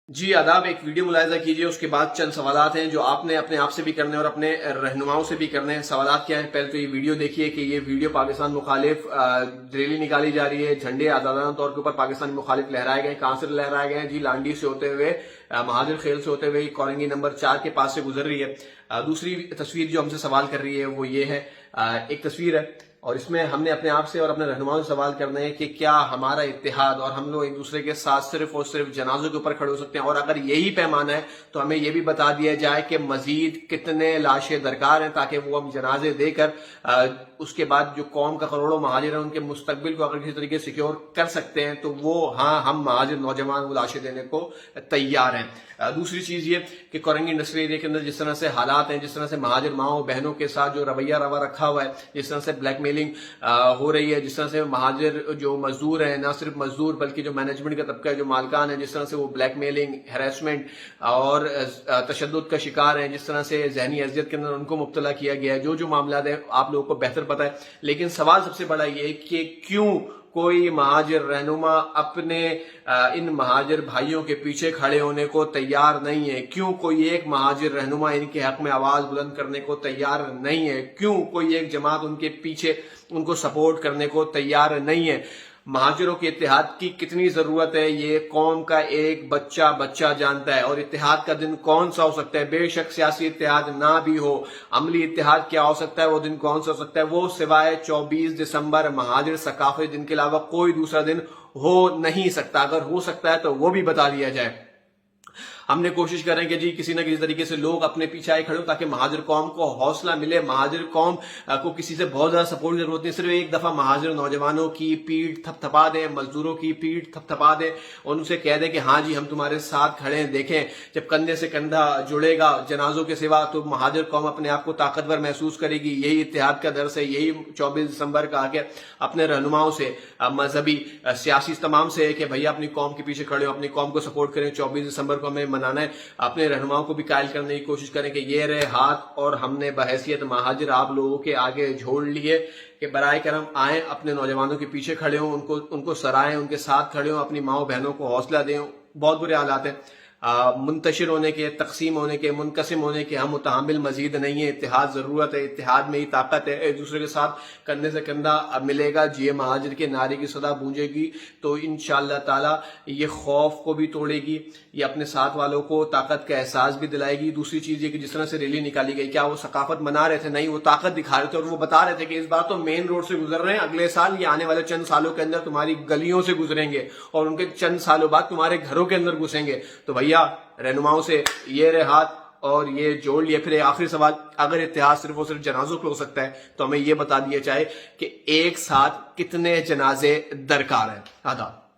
جی آداب، ایک ویڈیو ملاحظہ کیجئے، اس کے بعد چند سوالات ہیں جو آپ نے اپنے آپ سے بھی کرنے اور اپنے رہنماؤں سے بھی کرنے ہیں۔ سوالات کیا ہیں؟ پہلے تو یہ ویڈیو دیکھیے کہ یہ ویڈیو پاکستان مخالف ریلی نکالی جا رہی ہے، جھنڈے آزادانہ طور کے اوپر پاکستان مخالف لہرائے گئے۔ کہاں سے لہرائے گئے ہیں؟ جی لانڈی سے ہوتے ہوئے، مہاجر خیل سے ہوتے ہوئے کورنگی نمبر 4 کے پاس سے گزر رہی ہے۔ دوسری تصویر جو ہم سے سوال کر رہی ہے وہ یہ ہے، ایک تصویر ہے اور اس میں ہم نے اپنے آپ سے اور اپنے رہنماؤں سے سوال کرنا ہے کہ کیا ہمارا اتحاد اور ہم لوگ ایک دوسرے کے ساتھ صرف اور صرف جنازوں کے اوپر کھڑے ہو سکتے ہیں، اور اگر یہی پیمانہ ہے تو ہمیں یہ بھی بتا دیا جائے کہ مزید کتنے لاشیں درکار ہیں تاکہ وہ ہم جنازے دے کر اس کے بعد جو قوم کا کروڑوں مہاجر ہیں ان کے مستقبل کو اگر کسی طریقے سے سیکیور کر سکتے ہیں تو وہ ہم مہاجر نوجوان وہ لاشیں دینے کو تیار ہیں۔ دوسری چیز یہ کہ کورنگی انڈسٹری ایریا کے اندر جس طرح سے حالات ہیں، جس طرح سے مہاجر ماؤں بہنوں کے ساتھ جو رویہ روا رکھا ہوا ہے، جس طرح سے بلیک میلنگ ہو رہی ہے، جس طرح سے مہاجر جو مزدور ہیں، نہ صرف مزدور بلکہ جو مینجمنٹ کا طبقہ ہے، جو مالکان ہیں، جس طرح سے وہ بلیک میلنگ، ہیراسمنٹ اور تشدد کا شکار ہیں، جس طرح سے ذہنی اذیت کے اندر ان کو مبتلا کیا گیا ہے، جو معاملات ہیں آپ لوگوں کو بہتر پتہ ہے۔ لیکن سوال سب سے بڑا یہ ہے کہ کیوں کوئی مہاجر رہنما اپنے ان مہاجر بھائیوں کے پیچھے کھڑے ہونے کو تیار نہیں ہے؟ کیوں کوئی ایک مہاجر رہنما ان کے حق میں آواز بلند کرنے کو تیار نہیں ہے؟ کیوں کوئی ایک جماعت ان کے پیچھے ان کو سپورٹ کرنے کو تیار نہیں ہے؟ مہاجروں کے اتحاد کی کتنی ضرورت ہے یہ قوم کا ایک بچہ جانتا ہے، اور اتحاد کا دن کون سا ہو سکتا ہے؟ بے شک سیاسی اتحاد نہ بھی ہو، عملی اتحاد کیا ہو سکتا ہے؟ وہ دن کون سا ہو سکتا ہے؟ وہ سوائے 24 دسمبر مہاجر ثقافتی دن کے علاوہ کوئی دوسرا دن ہو نہیں سکتا۔ اگر ہو سکتا ہے تو وہ بھی بتا دیا جائے۔ ہم نے کوشش کریں کہ جی کسی نہ کسی طریقے سے لوگ اپنے پیچھے آئے کھڑے ہوں تاکہ مہاجر قوم کو حوصلہ ملے۔ مہاجر قوم کو کسی سے بہت زیادہ سپورٹ کی ضرورت نہیں، صرف ایک دفعہ مہاجر نوجوانوں کی پیٹھ تھپ تھپا دیں، مزدوروں کی پیٹھ تھپ تھپا دیں اور ان سے کہہ دیں کہ ہاں جی ہم تمہارے ساتھ کھڑے ہیں۔ دیکھیں جب کندھے سے کندھا جڑے گا جنازوں کے سوا تو مہاجر قوم اپنے آپ کو طاقتور محسوس کرے گی۔ یہی اتحاد کا درس ہے، یہی 24 دسمبر کا آگے اپنے رہنماؤں سے، مذہبی سیاسی تمام سے ہے کہ بھیا اپنی قوم کے پیچھے کھڑے ہو، اپنی قوم کو سپورٹ کریں۔ 24 دسمبر کو ہمیں منانا ہے، اپنے رہنماؤں کو بھی قائل کرنے کی کوشش کریں کہ یہ رہے ہاتھ، اور ہم نے بحیثیت مہاجر آپ لوگوں کے آگے جھوڑ لیے کہ برائے کرم آئیں، اپنے نوجوانوں کے پیچھے کھڑے ہوں، ان کو سرائیں، ان کے ساتھ کھڑے ہوں، اپنی ماؤں بہنوں کو حوصلہ دیں۔ بہت برے حالات ہیں، منتشر ہونے کے، تقسیم ہونے کے، منقسم ہونے کے ہم متحمل مزید نہیں ہے۔ اتحاد ضرورت ہے، اتحاد میں ہی طاقت ہے۔ ایک دوسرے کے ساتھ کندھے سے کندھا ملے گا، جیے مہاجر کے نعرے کی صدا گونجے گی تو انشاءاللہ تعالی یہ خوف کو بھی توڑے گی، یہ اپنے ساتھ والوں کو طاقت کا احساس بھی دلائے گی۔ دوسری چیز یہ کہ جس طرح سے ریلی نکالی گئی، کیا وہ ثقافت منا رہے تھے؟ نہیں، وہ طاقت دکھا رہے تھے، اور وہ بتا رہے تھے کہ اس بار تو مین روڈ سے گزر رہے ہیں، اگلے سال یا آنے والے چند سالوں کے اندر تمہاری گلیوں سے گزریں گے اور ان کے چند سالوں بعد تمہارے گھروں کے اندر گھسیں گے۔ تو بھیا رہنماؤں سے یہ رہے ہاتھ اور یہ جوڑ لیے۔ پھر آخری سوال، اگر اتحاد صرف اور صرف جنازوں پہ ہو سکتا ہے تو ہمیں یہ بتا دیا جائے کہ ایک ساتھ کتنے جنازے درکار ہیں۔ آداب۔